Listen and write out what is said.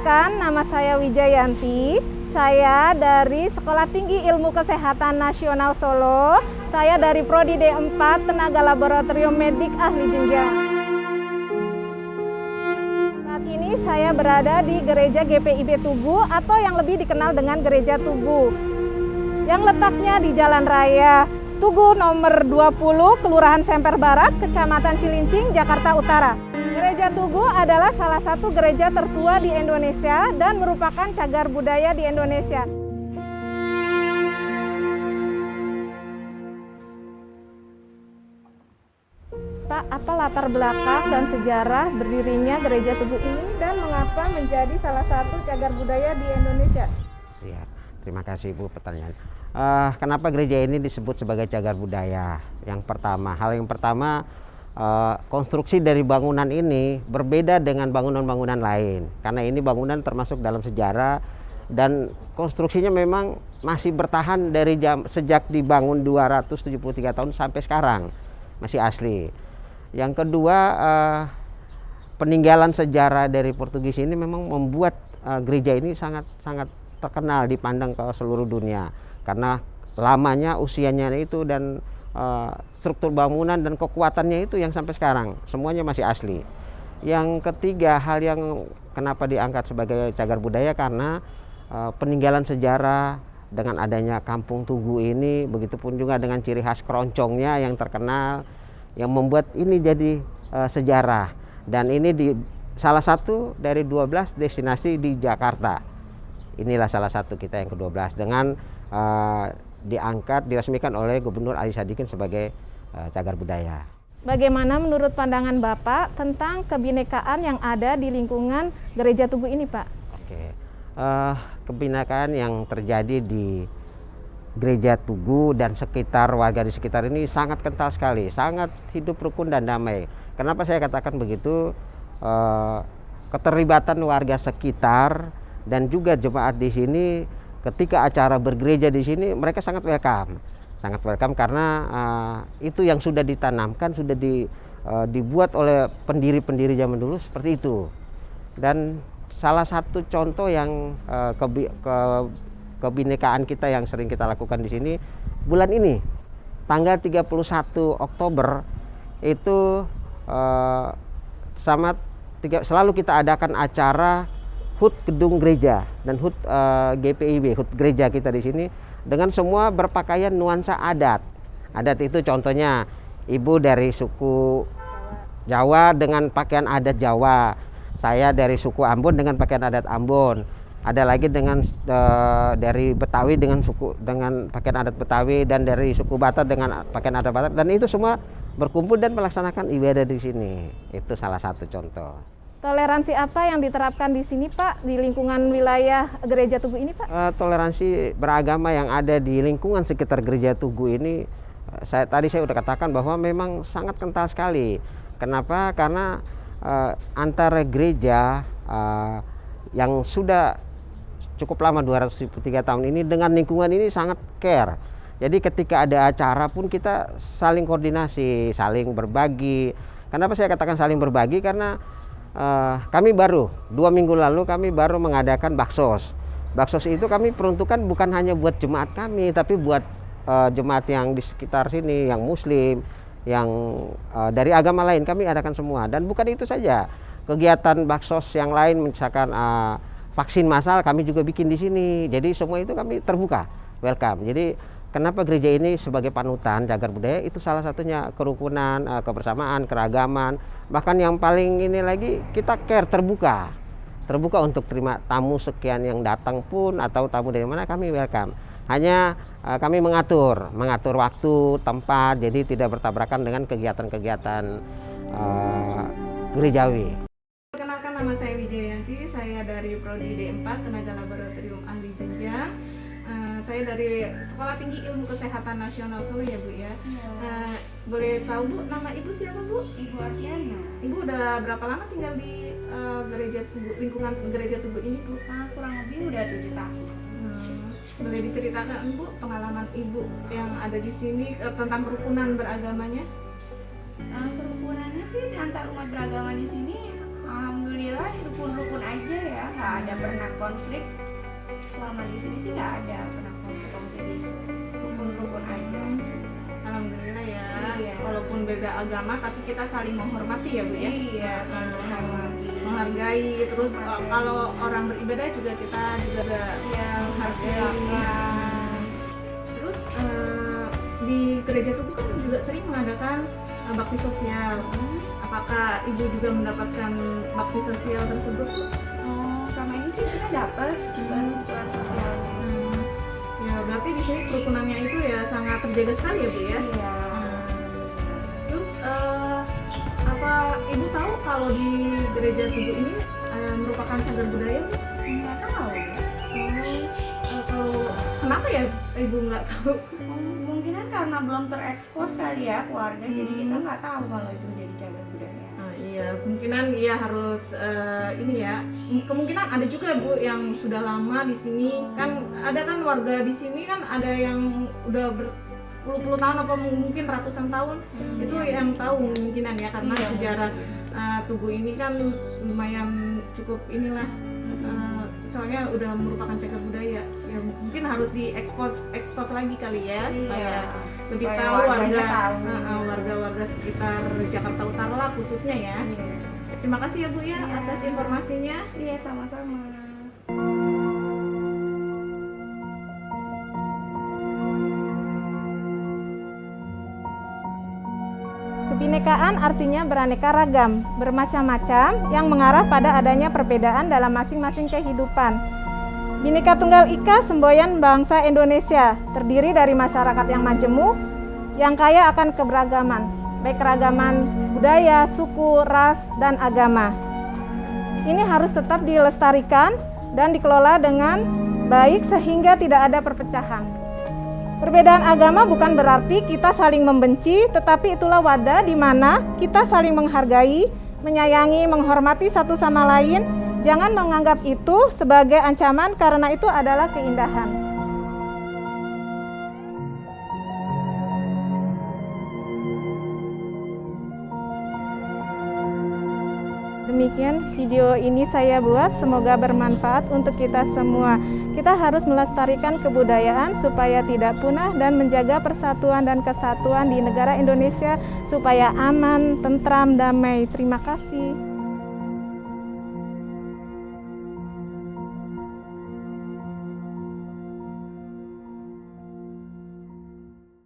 Perkenalkan, nama saya Wijayanti. Saya dari Sekolah Tinggi Ilmu Kesehatan Nasional Solo. Saya dari Prodi D4 Tenaga Laboratorium Medik Ahli Jenjang. Saat ini saya berada di Gereja GPIB Tugu atau yang lebih dikenal dengan Gereja Tugu, yang letaknya di Jalan Raya Tugu nomor 20, Kelurahan Semper Barat, Kecamatan Cilincing, Jakarta Utara. Gereja Tugu adalah salah satu gereja tertua di Indonesia dan merupakan cagar budaya di Indonesia. Pak, apa latar belakang dan sejarah berdirinya Gereja Tugu ini dan mengapa menjadi salah satu cagar budaya di Indonesia? Siap, terima kasih Bu pertanyaan. Kenapa gereja ini disebut sebagai cagar budaya? Hal yang pertama, konstruksi dari bangunan ini berbeda dengan bangunan-bangunan lain. Karena ini bangunan termasuk dalam sejarah dan konstruksinya memang masih bertahan dari sejak dibangun 273 tahun sampai sekarang. Masih asli. Yang kedua, peninggalan sejarah dari Portugis ini memang membuat gereja ini sangat terkenal dipandang ke seluruh dunia. Karena lamanya usianya itu dan struktur bangunan dan kekuatannya itu yang sampai sekarang semuanya masih asli. Yang ketiga, hal yang kenapa diangkat sebagai cagar budaya karena peninggalan sejarah dengan adanya Kampung Tugu ini, begitupun juga dengan ciri khas keroncongnya yang terkenal, yang membuat ini jadi sejarah. Dan ini salah satu dari 12 destinasi di Jakarta. Inilah salah satu kita yang ke-12 dengan diresmikan oleh Gubernur Ali Sadikin sebagai cagar budaya. Bagaimana menurut pandangan Bapak tentang kebinekaan yang ada di lingkungan Gereja Tugu ini, Pak? Oke, kebinekaan yang terjadi di Gereja Tugu dan sekitar warga di sekitar ini sangat kental sekali, sangat hidup rukun dan damai. Kenapa saya katakan begitu? Keterlibatan warga sekitar dan juga jemaat di sini ketika acara bergereja di sini mereka sangat welcome karena itu yang sudah ditanamkan, sudah dibuat oleh pendiri-pendiri zaman dulu seperti itu. Dan salah satu contoh yang kebinekaan kita yang sering kita lakukan di sini bulan ini tanggal 31 Oktober itu selalu kita adakan acara HUT gedung gereja dan HUT GPIB, HUT gereja kita di sini dengan semua berpakaian nuansa adat. Adat itu contohnya ibu dari suku Jawa dengan pakaian adat Jawa, saya dari suku Ambon dengan pakaian adat Ambon, ada lagi dari Betawi dengan pakaian adat Betawi, dan dari suku Batak dengan pakaian adat Batak, dan itu semua berkumpul dan melaksanakan ibadah di sini. Itu salah satu contoh. Toleransi apa yang diterapkan di sini, Pak, di lingkungan wilayah Gereja Tugu ini, Pak? Toleransi beragama yang ada di lingkungan sekitar Gereja Tugu ini, tadi saya sudah katakan bahwa memang sangat kental sekali. Kenapa? Karena antara gereja yang sudah cukup lama 273 tahun ini dengan lingkungan ini sangat care. Jadi ketika ada acara pun kita saling koordinasi, saling berbagi. Kenapa saya katakan saling berbagi? Karena kami baru 2 minggu lalu kami baru mengadakan baksos. Baksos itu kami peruntukan bukan hanya buat jemaat kami, tapi buat jemaat yang di sekitar sini, yang Muslim, yang dari agama lain kami adakan semua. Dan bukan itu saja, kegiatan baksos yang lain, misalkan vaksin massal kami juga bikin di sini. Jadi semua itu kami terbuka, welcome. Jadi kenapa gereja ini sebagai panutan cagar budaya itu salah satunya kerukunan, kebersamaan, keragaman. Bahkan yang paling ini lagi kita care, terbuka untuk terima tamu sekian yang datang pun atau tamu dari mana kami welcome. Hanya kami mengatur waktu, tempat, jadi tidak bertabrakan dengan kegiatan-kegiatan gerejawi. Perkenalkan, nama saya Wijayanti, saya dari Prodi D4 Tenaga Laboratorium Ahli Jenjang. Saya dari Sekolah Tinggi Ilmu Kesehatan Nasional Solo, ya Bu ya. Boleh tahu Bu, nama Ibu siapa Bu? Ibu Artiana. Ibu udah berapa lama tinggal di Gereja Tugu, lingkungan Gereja Tugu ini Bu? Kurang lebih udah 7 tahun. Boleh diceritakan Bu pengalaman Ibu yang ada di sini tentang kerukunan beragamanya? Kerukunannya sih antar umat beragama di sini Alhamdulillah rukun-rukun aja ya, nggak ada pernah konflik. Selama di sini sih nggak ada pernah konflik, rukun-rukun aja. Alhamdulillah ya. Iya. Walaupun beda agama tapi kita saling menghormati ya Bu ya. Iya, sama-sama. Menghargai, terus kalau orang beribadah juga kita juga Iya, menghargai. Terus di gereja Tugu kan juga sering mengadakan bakti sosial. Apakah Ibu juga mendapatkan bakti sosial tersebut Bu? Oh, sama ini sih kita dapat bantuan sosialnya. Ya berarti di sini kerukunannya itu ya sangat terjaga sekali ya Bu ya. Iya. Terus apa Ibu tahu kalau di gereja Tugu ini merupakan cagar budaya Bu? Nggak tahu. Kalau kenapa ya Ibu nggak tahu? Mungkinan karena belum terekspos kali ya keluarga, jadi kita nggak tahu kalau itu jadi cagar budaya. Iya, kemungkinan iya harus ini ya. Kemungkinan ada juga Bu yang sudah lama di sini. Kan ada kan warga di sini kan ada yang udah berpuluh-puluh tahun apa mungkin ratusan tahun. Itu yang tahu kemungkinan ya karena Iya, sejarah Tugu ini kan lumayan cukup inilah. Soalnya udah merupakan cagar budaya. Ya mungkin harus diekspos lagi kali ya supaya lebih supaya tahu warganya tahu. warga-warga sekitar Jakarta Utara lah khususnya ya. Terima kasih ya Bu ya atas informasinya. Iya, sama-sama. Kebinekaan artinya beraneka ragam, bermacam-macam yang mengarah pada adanya perbedaan dalam masing-masing kehidupan. Bhinneka Tunggal Ika semboyan bangsa Indonesia, terdiri dari masyarakat yang majemuk, yang kaya akan keberagaman, baik keragaman budaya, suku, ras, dan agama. Ini harus tetap dilestarikan dan dikelola dengan baik sehingga tidak ada perpecahan. Perbedaan agama bukan berarti kita saling membenci, tetapi itulah wadah di mana kita saling menghargai, menyayangi, menghormati satu sama lain. Jangan menganggap itu sebagai ancaman karena itu adalah keindahan. Demikian video ini saya buat, semoga bermanfaat untuk kita semua. Kita harus melestarikan kebudayaan supaya tidak punah dan menjaga persatuan dan kesatuan di negara Indonesia supaya aman, tentram, damai. Terima kasih.